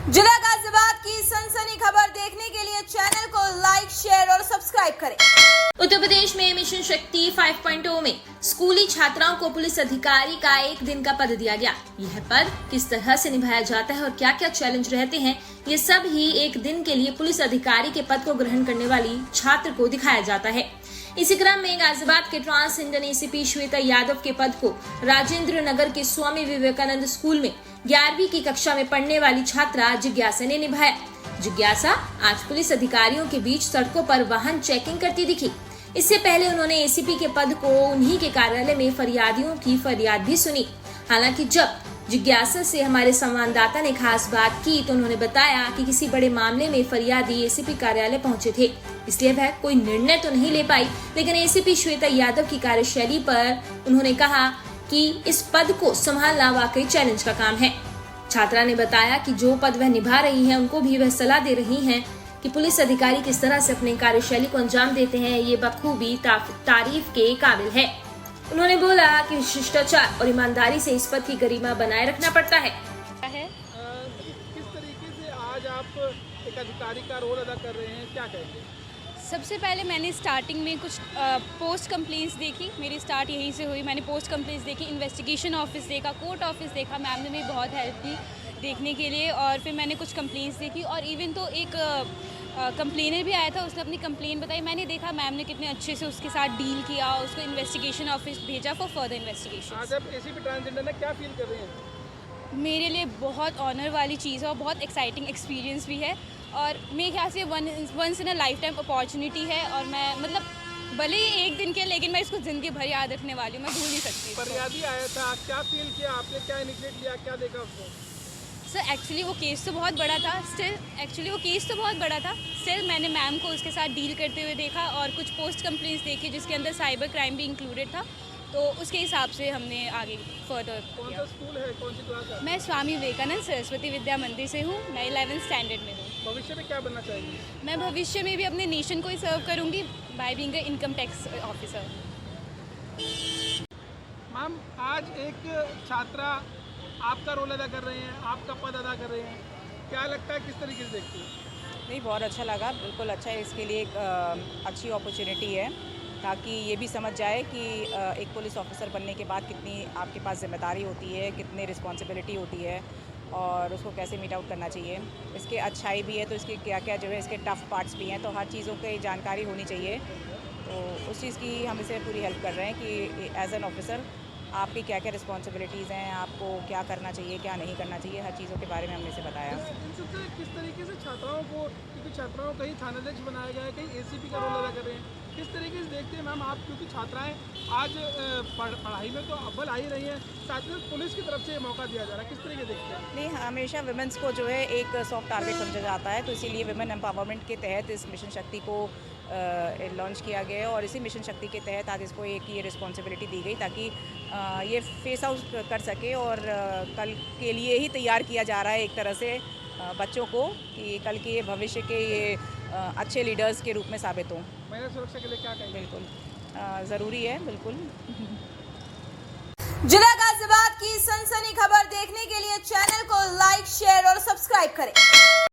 जिला गाजियाबाद की सनसनी खबर देखने के लिए चैनल को लाइक, शेयर और सब्सक्राइब करें। उत्तर प्रदेश में मिशन शक्ति 5.0 में स्कूली छात्राओं को पुलिस अधिकारी का एक दिन का पद दिया गया। यह पद किस तरह से निभाया जाता है और क्या क्या चैलेंज रहते हैं, ये सब ही एक दिन के लिए पुलिस अधिकारी के पद को ग्रहण करने वाली छात्र को दिखाया जाता है। इसी क्रम में गाजियाबाद के trans Indian ACP Shweta Yadav के पद को राजेंद्र नगर के स्वामी विवेकानंद स्कूल में 11वीं की कक्षा में पढ़ने वाली छात्रा जिज्ञासा ने निभाया। जिज्ञासा आज पुलिस अधिकारियों के बीच सड़कों पर वाहन चेकिंग करती दिखी। इससे पहले उन्होंने एसीपी के पद को उन्हीं के कार्यालय में फरियादियों की फरियाद भी सुनी। हालांकि जब जिज्ञासा से हमारे संवाददाता ने खास बात की तो उन्होंने बताया कि किसी बड़े मामले में फरियादी एसीपी कार्यालय पहुंचे थे, इसलिए वह कोई निर्णय तो नहीं ले पाई। लेकिन एसीपी श्वेता यादव की कार्यशैली पर उन्होंने कहा कि इस पद को संभालना वाकई चैलेंज का काम है। छात्रा ने बताया कि जो पद वह निभा रही है उनको भी वह सलाह दे रही हैं कि पुलिस अधिकारी किस तरह से अपने कार्यशैली को अंजाम देते हैं, ये बखूबी तारीफ के काबिल है। उन्होंने बोला कि शिष्टाचार और ईमानदारी से इस पद की गरिमा बनाए रखना पड़ता है। किस तरीके से आज आप एक अधिकारी का रोल अदा कर रहे हैं, क्या कहेंगे? सबसे पहले मैंने स्टार्टिंग में कुछ पोस्ट कंप्लेंट्स देखी। मेरी स्टार्ट यहीं से हुई। मैंने पोस्ट कंप्लेंट्स देखी, इन्वेस्टिगेशन ऑफिस देखा, कोर्ट ऑफिस देखा। मैम ने मेरी बहुत हेल्प की देखने के लिए। और फिर मैंने कुछ कंप्लेंट्स देखी और इवन तो एक कंप्लेनर भी आया था, उसने अपनी कंप्लेन बताई। मैंने देखा मैम ने कितने अच्छे से उसके साथ डील किया, उसको इन्वेस्टिगेशन ऑफिस भेजा फॉर फर्दर इन्वेस्टिगेशन। आज आप एसीपी ट्रांसजेंडर में क्या फील कर रहे हैं? मेरे लिए बहुत ऑनर वाली चीज़ है और बहुत एक्साइटिंग एक्सपीरियंस भी है और मेरे ख्याल से once in a lifetime opportunity है। और मैं मतलब भले ही एक दिन के, लेकिन मैं इसको ज़िंदगी भर याद रखने वाली हूँ, मैं भूल नहीं सकती। फरियादी आया था, क्या फील किया आपने, क्या इनिशिएट लिया, क्या देखा उसको? सर एक्चुअली वो केस तो बहुत बड़ा था। स्टिल मैंने मैम को उसके साथ डील करते हुए देखा और कुछ पोस्ट कंप्लेंट्स देखी जिसके अंदर साइबर क्राइम भी इंक्लूडेड था, तो उसके हिसाब से हमने आगे फर्दर कौन सा स्कूल है, कौन सी क्लास है? मैं स्वामी विवेकानंद सरस्वती विद्या मंदिर से हूँ। मैं 11th स्टैंडर्ड में हूँ। भविष्य में क्या बनना चाहेंगी? मैं भविष्य में भी अपने नेशन को ही सर्व करूँगी by being a income tax officer. Ma'am, आज एक छात्रा आपका रोल अदा कर रहे हैं, आपका पद अदा कर रहे हैं, क्या लगता है, किस तरीके से देखती है? नहीं, बहुत अच्छा लगा, बिल्कुल अच्छा है। इसके लिए एक अच्छी अपॉर्चुनिटी है ताकि ये भी समझ जाए कि एक पुलिस ऑफिसर बनने के बाद कितनी आपके पास जिम्मेदारी होती है, कितनी रिस्पॉन्सिबिलिटी होती है और उसको कैसे मीट आउट करना चाहिए। इसके अच्छाई भी है तो इसके क्या क्या जो है इसके टफ़ पार्ट्स भी हैं, तो हर चीज़ों की जानकारी होनी चाहिए। तो उस चीज़ की हम इसे पूरी हेल्प कर रहे हैं कि एज एन ऑफिसर आपकी क्या क्या रिस्पॉन्सिबिलिटीज़ हैं, आपको क्या करना चाहिए, क्या नहीं करना चाहिए, हर चीज़ों के बारे में हमने इसे बताया। किस तरीके से छात्राओं को, क्योंकि छात्राओं को कहीं थानाध्यक्ष बनाया गया है, कहीं एसीपी का रोल अदा कर रहे हैं, किस तरीके से देखते हैं मैम आप, क्योंकि छात्राएं आज पढ़ाई में तो अव्वल आ ही रही हैं, साथ में पुलिस की तरफ से मौका दिया जा रहा है, किस तरीके देखते हैं? नहीं, हमेशा वुमेंस को जो है एक सॉफ्ट टारगेट समझा जाता है, तो इसीलिए वुमेन एम्पावरमेंट के तहत इस मिशन शक्ति को लॉन्च किया गया है और इसी मिशन शक्ति के तहत आज इसको एक ये रिस्पॉन्सिबिलिटी दी गई ताकि ये फेस आउट कर सके और कल के लिए ही तैयार किया जा रहा है एक तरह से बच्चों को कि कल के भविष्य के ये अच्छे लीडर्स के रूप में साबित हों। महिला सुरक्षा के लिए क्या कहेंगे? बिल्कुल ज़रूरी है, बिल्कुल। जिला गाजियाबाद की सनसनी खबर देखने के लिए चैनल को लाइक, शेयर और सब्सक्राइब करें।